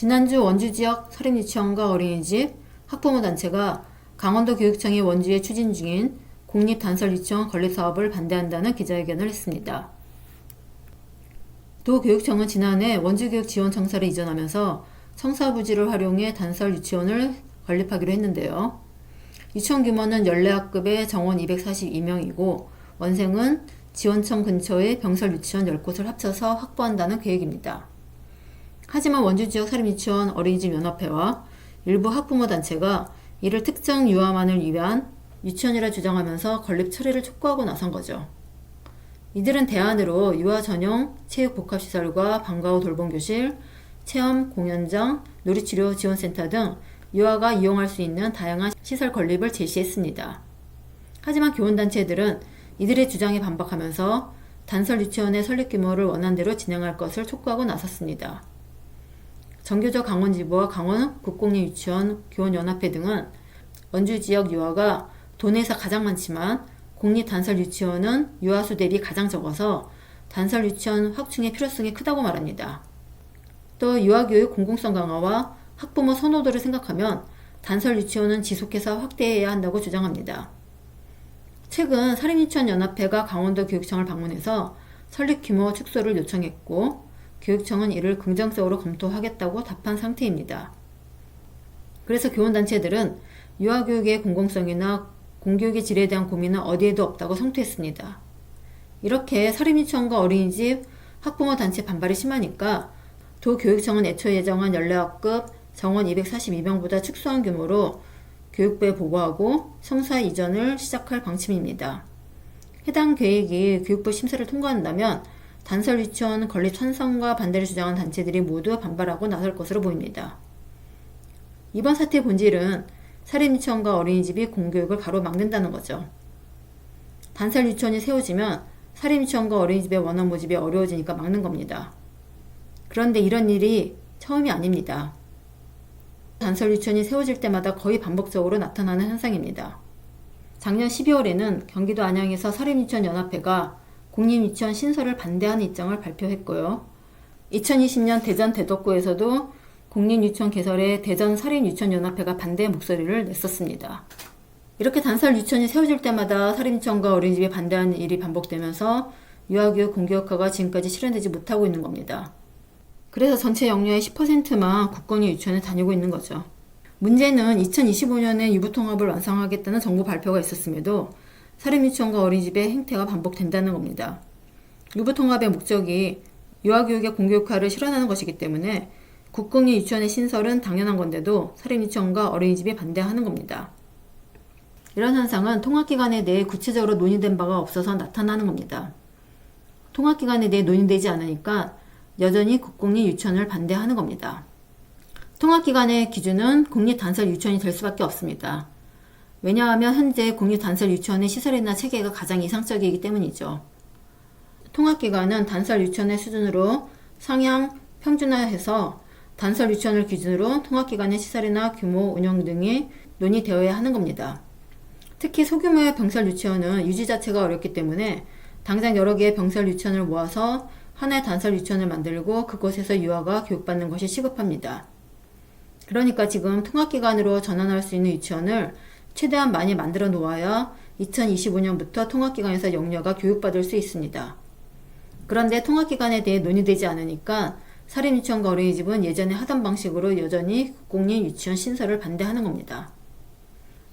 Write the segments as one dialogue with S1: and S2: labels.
S1: 지난주 원주 지역 사립유치원과 어린이집, 학부모 단체가 강원도 교육청이 원주에 추진 중인 공립단설유치원 건립사업을 반대한다는 기자회견을 했습니다. 도교육청은 지난해 원주교육지원청사를 이전하면서 청사부지를 활용해 단설유치원을 건립하기로 했는데요. 유치원 규모는 연례학급의 정원 242명이고 원생은 지원청 근처의 병설유치원 10곳을 합쳐서 확보한다는 계획입니다. 하지만 원주지역 사립유치원 어린이집 연합회와 일부 학부모 단체가 이를 특정 유아만을 위한 유치원이라 주장하면서 건립 처리를 촉구하고 나선 거죠. 이들은 대안으로 유아 전용 체육복합시설과 방과 후 돌봄교실, 체험, 공연장, 놀이치료 지원센터 등 유아가 이용할 수 있는 다양한 시설 건립을 제시했습니다. 하지만 교원단체들은 이들의 주장에 반박하면서 단설 유치원의 설립 규모를 원안대로 진행할 것을 촉구하고 나섰습니다. 정교조 강원지부와 강원 국공립유치원 교원연합회 등은 원주 지역 유아가 도내에서 가장 많지만 공립 단설 유치원은 유아수 대비 가장 적어서 단설 유치원 확충의 필요성이 크다고 말합니다. 또 유아교육 공공성 강화와 학부모 선호도를 생각하면 단설 유치원은 지속해서 확대해야 한다고 주장합니다. 최근 사립유치원연합회가 강원도 교육청을 방문해서 설립 규모 축소를 요청했고 교육청은 이를 긍정적으로 검토하겠다고 답한 상태입니다. 그래서 교원단체들은 유아교육의 공공성이나 공교육의 질에 대한 고민은 어디에도 없다고 성토했습니다. 이렇게 사립유치원과 어린이집, 학부모 단체 반발이 심하니까 도교육청은 애초 예정한 연례학급 정원 242명보다 축소한 규모로 교육부에 보고하고 청사 이전을 시작할 방침입니다. 해당 계획이 교육부 심사를 통과한다면 단설 유치원 건립 찬성과 반대를 주장한 단체들이 모두 반발하고 나설 것으로 보입니다. 이번 사태의 본질은 사립유치원과 어린이집이 공교육을 가로막는다는 거죠. 단설 유치원이 세워지면 사립유치원과 어린이집의 원원 모집이 어려워지니까 막는 겁니다. 그런데 이런 일이 처음이 아닙니다. 단설 유치원이 세워질 때마다 거의 반복적으로 나타나는 현상입니다. 작년 12월에는 경기도 안양에서 사립유치원연합회가 공립유치원 신설을 반대하는 입장을 발표했고요. 2020년 대전 대덕구에서도 공립유치원 개설에 대전 사립유치원연합회가 반대의 목소리를 냈었습니다. 이렇게 단설 유치원이 세워질 때마다 사립유치원과 어린이집이 반대하는 일이 반복되면서 유아교육 공교육화가 지금까지 실현되지 못하고 있는 겁니다. 그래서 전체 영유아의 10%만 국공립 유치원에 다니고 있는 거죠. 문제는 2025년에 유부통합을 완성하겠다는 정부 발표가 있었음에도 사립유치원과 어린이집의 행태가 반복된다는 겁니다. 유부통합의 목적이 유아교육의 공교육화를 실현하는 것이기 때문에 국공립 유치원의 신설은 당연한 건데도 사립유치원과 어린이집이 반대하는 겁니다. 이런 현상은 통합기관에 대해 구체적으로 논의된 바가 없어서 나타나는 겁니다. 통합기관에 대해 논의되지 않으니까 여전히 국공립 유치원을 반대하는 겁니다. 통합기관의 기준은 공립단설 유치원이 될 수밖에 없습니다. 왜냐하면 현재 공립단설 유치원의 시설이나 체계가 가장 이상적이기 때문이죠. 통합기관은 단설 유치원의 수준으로 상향 평준화해서 단설 유치원을 기준으로 통합기관의 시설이나 규모, 운영 등이 논의되어야 하는 겁니다. 특히 소규모의 병설 유치원은 유지 자체가 어렵기 때문에 당장 여러 개의 병설 유치원을 모아서 하나의 단설 유치원을 만들고 그곳에서 유아가 교육받는 것이 시급합니다. 그러니까 지금 통합기관으로 전환할 수 있는 유치원을 최대한 많이 만들어 놓아야 2025년부터 통합기관에서 영유아가 교육받을 수 있습니다. 그런데 통합기관에 대해 논의되지 않으니까 사립유치원과 어린이집은 예전에 하던 방식으로 여전히 국공립 유치원 신설을 반대하는 겁니다.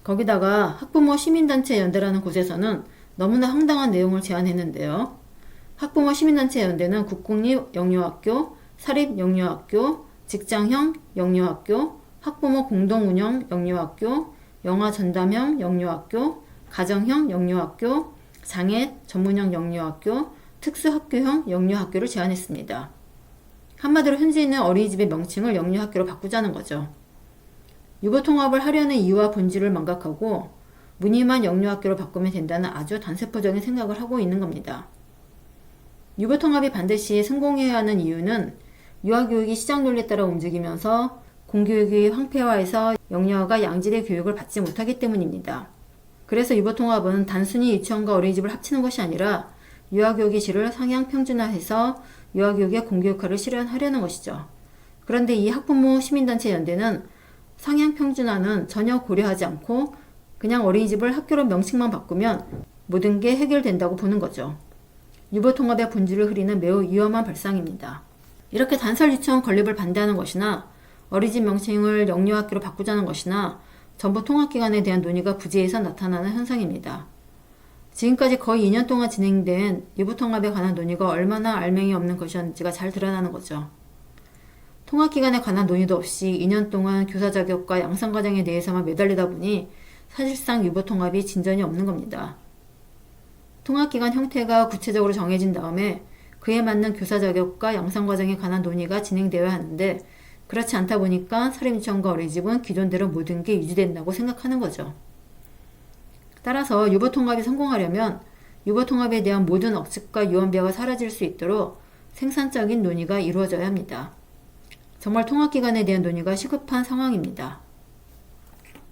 S1: 거기다가 학부모 시민단체 연대라는 곳에서는 너무나 황당한 내용을 제안했는데요. 학부모 시민단체 연대는 국공립 영유아학교, 사립 영유아학교, 직장형 영유아학교, 학부모 공동운영 영유아학교, 영아 전담형 영유아학교, 가정형 영유아학교, 장애 전문형 영유아학교, 특수학교형 영유아학교를 제안했습니다. 한마디로 현재 있는 어린이집의 명칭을 영유아학교로 바꾸자는 거죠. 유보통합을 하려는 이유와 본질을 망각하고 무늬만 영유아학교로 바꾸면 된다는 아주 단세포적인 생각을 하고 있는 겁니다. 유보통합이 반드시 성공해야 하는 이유는 유아교육이 시장 논리에 따라 움직이면서 공교육이 황폐화해서 영유아가 양질의 교육을 받지 못하기 때문입니다. 그래서 유보통합은 단순히 유치원과 어린이집을 합치는 것이 아니라 유아교육의 질을 상향 평준화해서 유아교육의 공교육화를 실현하려는 것이죠. 그런데 이 학부모 시민단체 연대는 상향평준화는 전혀 고려하지 않고 그냥 어린이집을 학교로 명칭만 바꾸면 모든 게 해결된다고 보는 거죠. 유보통합의 본질을 흐리는 매우 위험한 발상입니다. 이렇게 단설 유치원 건립을 반대하는 것이나 어린이집 명칭을 영유아학교로 바꾸자는 것이나 정부 통합기관에 대한 논의가 부재해서 나타나는 현상입니다. 지금까지 거의 2년 동안 진행된 유보통합에 관한 논의가 얼마나 알맹이 없는 것이었는지가 잘 드러나는 거죠. 통합기관에 관한 논의도 없이 2년 동안 교사 자격과 양성과정에 대해서만 매달리다 보니 사실상 유보통합이 진전이 없는 겁니다. 통합기관 형태가 구체적으로 정해진 다음에 그에 맞는 교사 자격과 양성과정에 관한 논의가 진행되어야 하는데 그렇지 않다 보니까 사립유치원과 어린이집은 기존대로 모든 게 유지된다고 생각하는 거죠. 따라서 유보통합이 성공하려면 유보통합에 대한 모든 억측과 유언비어가 사라질 수 있도록 생산적인 논의가 이루어져야 합니다. 정말 통합기관에 대한 논의가 시급한 상황입니다.